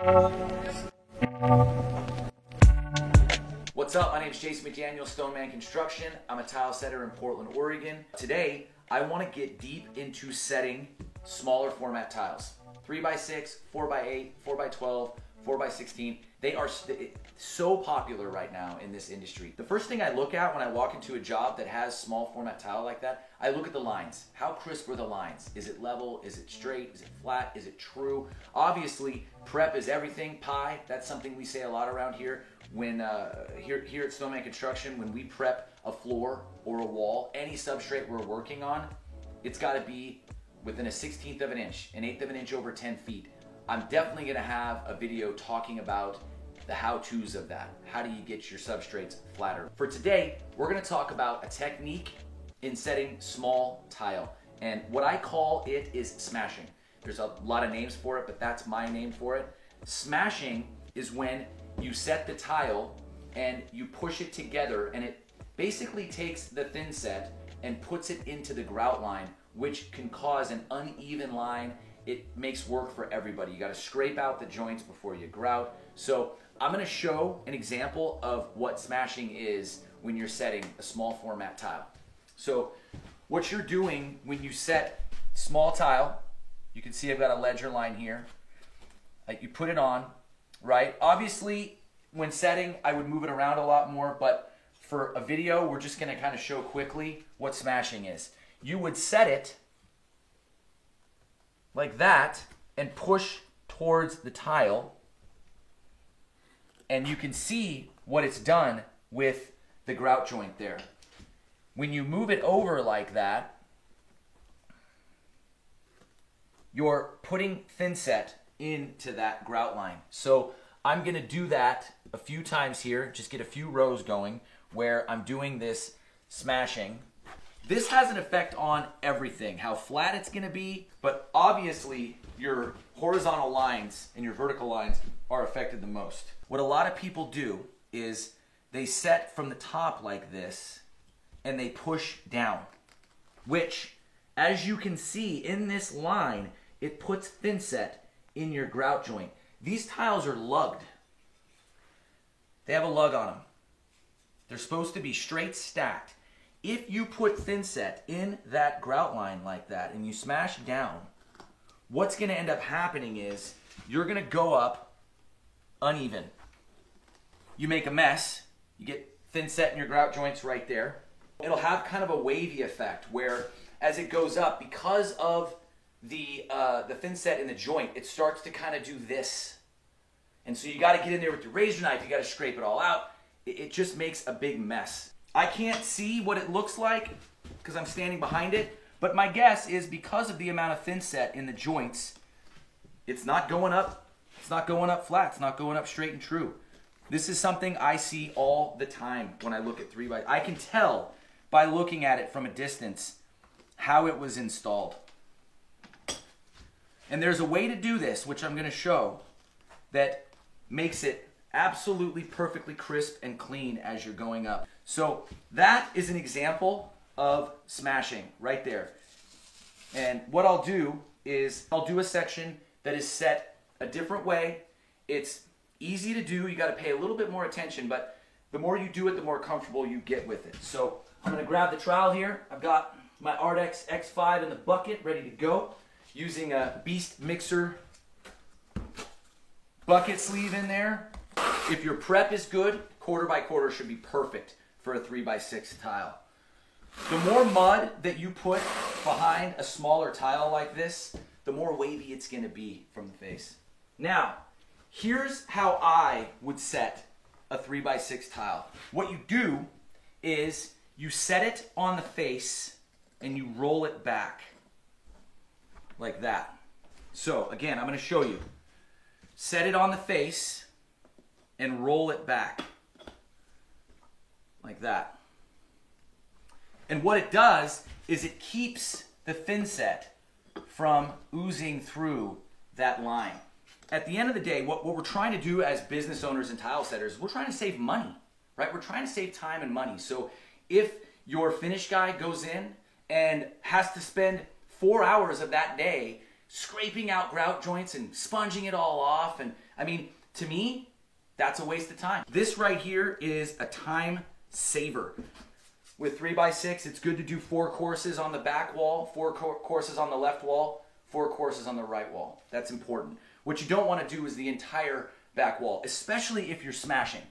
What's up? My name is Jason McDaniel, Stoneman Construction. I'm a tile setter in Portland, Oregon. Today, I want to get deep into setting smaller format tiles. 3x6, 4x8, 4x12, 4x16. They are so popular right now in this industry. The first thing I look at when I walk into a job that has small format tile like that, I look at the lines. How crisp are the lines? Is it level? Is it straight? Is it flat? Is it true? Obviously, prep is everything. Pi, that's something we say a lot around here. When here at Stoneman Construction, when we prep a floor or a wall, any substrate we're working on, it's got to be within a 1/16 of an inch, an 1/8 of an inch over 10 feet. I'm definitely going to have a video talking about the how-tos of that. How do you get your substrates flatter? For today, we're going to talk about a technique in setting small tile, and what I call it is smashing. There's a lot of names for it, but that's my name for it. Smashing is when you set the tile and you push it together, and it basically takes the thin set and puts it into the grout line, which can cause an uneven line. It makes work for everybody. You got to scrape out the joints before you grout. So I'm going to show an example of what smashing is when you're setting a small format tile. So what you're doing when you set small tile, you can see I've got a ledger line here. You put it on, right? Obviously, when setting, I would move it around a lot more, but for a video, we're just going to kind of show quickly what smashing is. You would set it like that and push towards the tile, and you can see what it's done with the grout joint there. When you move it over like that, you're putting thin set into that grout line. So I'm going to do that a few times here, just get a few rows going where I'm doing this smashing. This has an effect on everything, how flat it's going to be, but obviously your horizontal lines and your vertical lines are affected the most. What a lot of people do is they set from the top like this and they push down, which, as you can see in this line, it puts thin set in your grout joint. These tiles are lugged. They have a lug on them. They're supposed to be straight stacked. If you put thin set in that grout line like that and you smash down, what's going to end up happening is you're going to go up uneven. You make a mess. You get thin set in your grout joints right there. It'll have kind of a wavy effect where as it goes up, because of the thin set in the joint, it starts to kind of do this. And so you got to get in there with your razor knife. You got to scrape it all out. It just makes a big mess. I can't see what it looks like because I'm standing behind it, but my guess is because of the amount of thin set in the joints, it's not going up. It's not going up flat. It's not going up straight and true. This is something I see all the time when I look at 3x. I can tell by looking at it from a distance how it was installed. And there's a way to do this, which I'm going to show, that makes it absolutely perfectly crisp and clean as you're going up. So that is an example of smashing right there. And what I'll do is I'll do a section that is set a different way. It's easy to do. You got to pay a little bit more attention, but the more you do it, the more comfortable you get with it. So I'm going to grab the trowel here. I've got my Ardex X5 in the bucket ready to go, using a Beast Mixer bucket sleeve in there. If your prep is good, 1/4 by 1/4 should be perfect for a 3x6 tile. The more mud that you put behind a smaller tile like this, the more wavy it's going to be from the face. Now, here's how I would set a 3x6 tile. What you do is you set it on the face and you roll it back like that. So again, I'm going to show you. Set it on the face and roll it back like that. And what it does is it keeps the thin set from oozing through that line. At the end of the day, what we're trying to do as business owners and tile setters, we're trying to save money, right? We're trying to save time and money. So if your finish guy goes in and has to spend 4 hours of that day scraping out grout joints and sponging it all off. And I mean, to me, that's a waste of time. This right here is a time saver. With 3x6, it's good to do 4 courses on the back wall, 4 courses on the left wall, 4 courses on the right wall. That's important. What you don't want to do is the entire back wall, especially if you're smashing.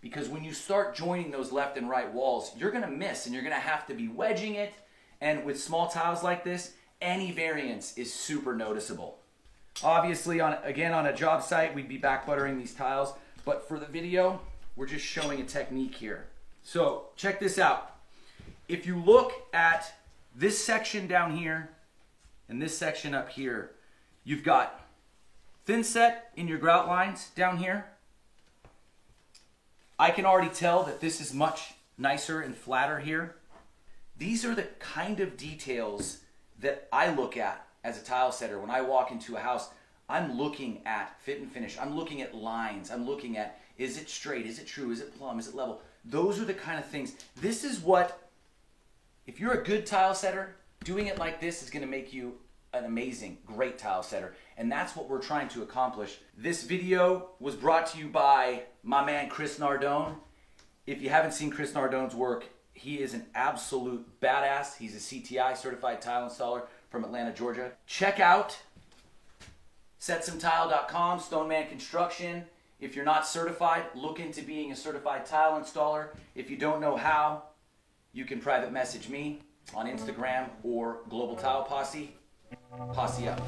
Because when you start joining those left and right walls, you're going to miss and you're going to have to be wedging it. And with small tiles like this, any variance is super noticeable. Obviously, again, on a job site, we'd be back buttering these tiles. But for the video, we're just showing a technique here. So check this out. If you look at this section down here and this section up here, you've got thin set in your grout lines down here. I can already tell that this is much nicer and flatter here. These are the kind of details that I look at as a tile setter. When I walk into a house, I'm looking at fit and finish. I'm looking at lines. I'm looking at, is it straight? Is it true? Is it plumb? Is it level? Those are the kind of things. This is what, if you're a good tile setter, doing it like this is going to make you an amazing, great tile setter. And that's what we're trying to accomplish. This video was brought to you by my man Chris Nardone. If you haven't seen Chris Nardone's work, he is an absolute badass. He's a CTI certified tile installer from Atlanta, Georgia. Check out SetSomeTile.com, Stoneman Construction. If you're not certified, look into being a certified tile installer. If you don't know how, you can private message me on Instagram or Global Tile Posse. Posse up.